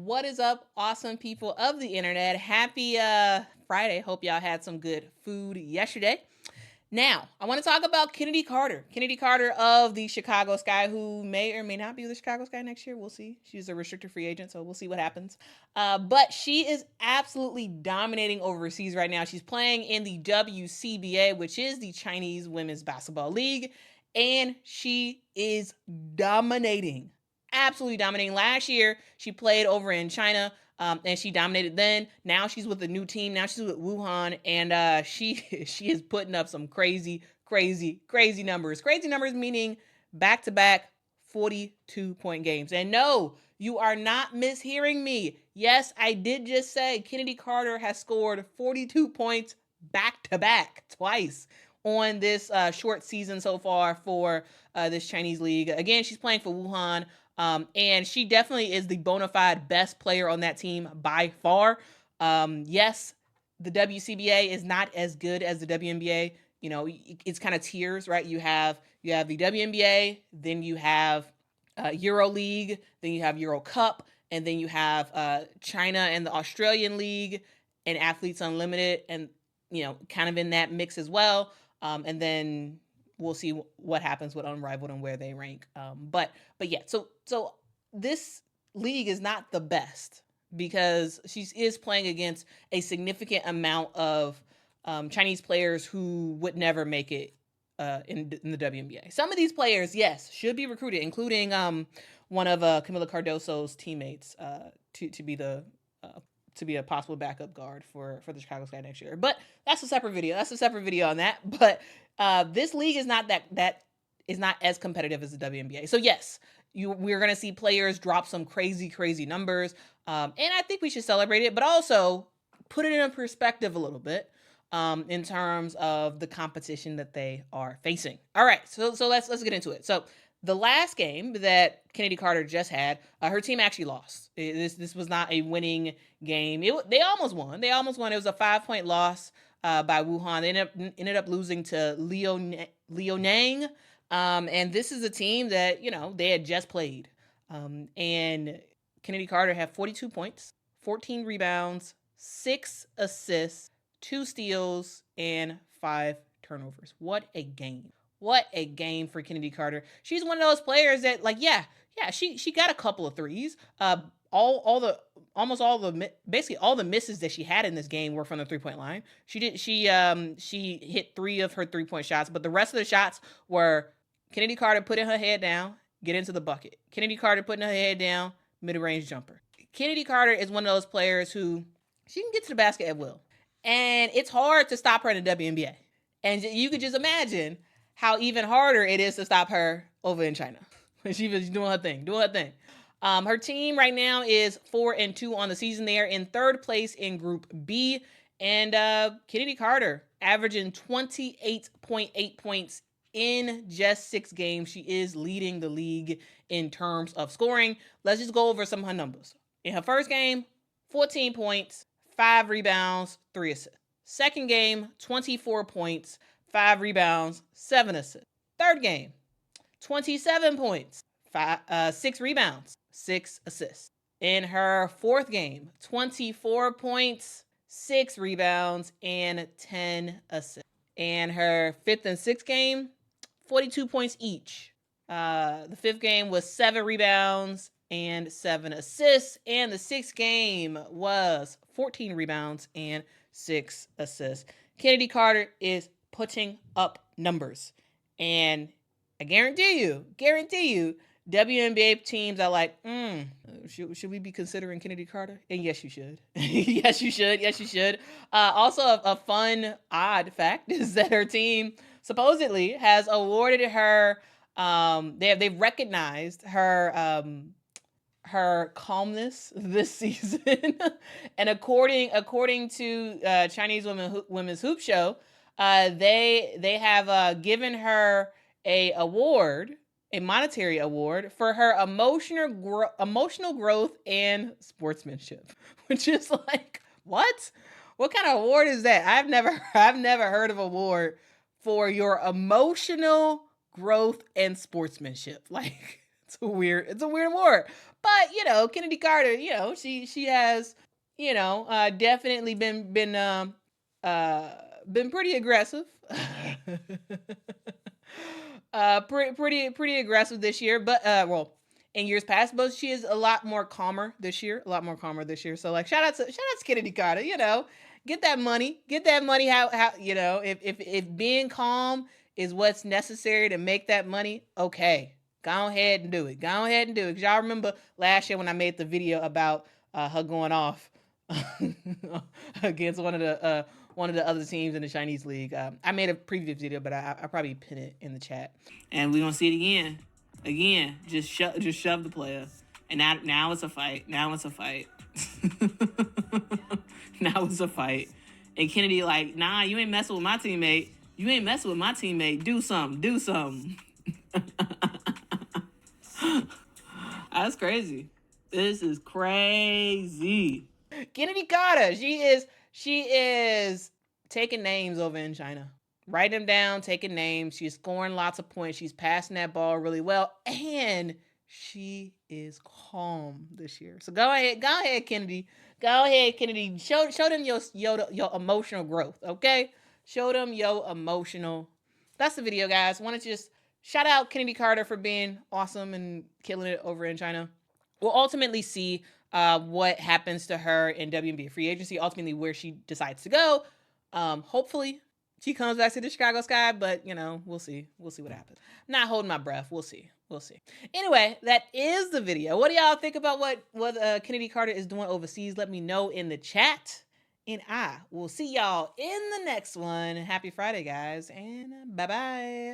What is up, awesome people of the internet? Happy Friday. Hope y'all had some good food yesterday. Now, I want to talk about Chennedy Carter. Chennedy Carter of the Chicago Sky, who may or may not be the Chicago Sky next year. We'll see. She's a restricted free agent, so we'll see what happens. But she is absolutely dominating overseas right now. She's playing in the WCBA, which is the Chinese Women's Basketball League, and she is dominating. Absolutely dominating. Last year, she played over in China. And she dominated then. Now she's with a new team. Now she's with Wuhan, and she is putting up some crazy numbers. Crazy numbers meaning back-to-back 42-point games. And no, you are not mishearing me. Yes, I did just say Chennedy Carter has scored 42 points back-to-back twice on this short season so far for this Chinese league. Again, she's playing for Wuhan. And she definitely is the bona fide best player on that team by far. Yes, the WCBA is not as good as the WNBA. You know, it's kind of tiers, right? You have the WNBA, then you have Euro League, then you have Euro Cup, and then you have China and the Australian League and Athletes Unlimited, and you know, kind of in that mix as well. And then we'll see what happens with Unrivaled and where they rank. But yeah, so this league is not the best because she is playing against a significant amount of Chinese players who would never make it in the WNBA. Some of these players, yes, should be recruited, including one of Camila Cardoso's teammates to be a possible backup guard for the Chicago Sky next year. But that's a separate video. That's a separate video on that. But this league is not that is not as competitive as the WNBA. So yes, we're going to see players drop some crazy numbers. And I think we should celebrate it, but also put it in perspective a little bit in terms of the competition that they are facing. All right, so let's get into it. So the last game that Chennedy Carter just had, her team actually lost. This was not a winning game. They almost won. It was a 5-point loss by Wuhan. They ended up losing to Liaoning. And this is a team that, you know, they had just played. And Chennedy Carter had 42 points, 14 rebounds, 6 assists, 2 steals, and 5 turnovers. What a game. What a game for Chennedy Carter. She's one of those players that, like, she got a couple of threes. Basically all the misses that she had in this game were from the 3-point line. She hit 3 of her 3-point shots, but the rest of the shots were Chennedy Carter putting her head down, get into the bucket. Chennedy Carter putting her head down, mid-range jumper. Chennedy Carter is one of those players who she can get to the basket at will. And it's hard to stop her in the WNBA. And you could just imagine how even harder it is to stop her over in China. She was doing her thing. Her team right now is 4-2 on the season. They are in 3rd place in Group B. And Chennedy Carter averaging 28.8 points in just 6 games. She is leading the league in terms of scoring. Let's just go over some of her numbers. In her first game, 14 points, 5 rebounds, 3 assists. Second game, 24 points, 5 rebounds, 7 assists. Third game, 27 points, 6 rebounds, 6 assists. In her fourth game, 24 points, 6 rebounds, and 10 assists. And her fifth and sixth game, 42 points each. The fifth game was 7 rebounds and 7 assists. And the sixth game was 14 rebounds and 6 assists. Chennedy Carter is putting up numbers. And I guarantee you, WNBA teams are like, should we be considering Chennedy Carter? And yes, you should. Yes, you should. Also, a fun, odd fact is that her team supposedly has awarded her, they've recognized her, her calmness this season. And according to Chinese Women's Hoop Show, they have given her a monetary award for her emotional growth and sportsmanship, which is like, what kind of award is that? I've never heard of an award for your emotional growth and sportsmanship. Like, It's a weird award. But, Kennedy Carter, she has, definitely uh been pretty aggressive. Pretty aggressive this year, but in years past, but she is a lot more calmer this year. So like shout out to Kennedy Carter, get that money. How if being calm is what's necessary to make that money, okay. Go ahead and do it. Cause y'all remember last year when I made the video about her going off against one of the other teams in the Chinese league. I made a previous video, but I probably pin it in the chat. And we're gonna see it again. Just shove the player. And now it's a fight. Now it's a fight. And Kennedy like, nah, you ain't messing with my teammate. Do something. That's crazy. This is crazy. Kennedy Carter, she is taking names over in China. Write them down, taking names. She's scoring lots of points. She's passing that ball really well. And she is calm this year. So go ahead, Kennedy. Show them your emotional growth, okay? Show them your emotional. That's the video, guys. Want to just shout out Kennedy Carter for being awesome and killing it over in China. We'll ultimately see what happens to her in WNBA free agency, ultimately where she decides to go. Hopefully she comes back to the Chicago Sky, but we'll see. We'll see what happens. I'm not holding my breath. We'll see. Anyway, that is the video. What do y'all think about what Kennedy Carter is doing overseas? Let me know in the chat. And I will see y'all in the next one. Happy Friday, guys, and bye-bye.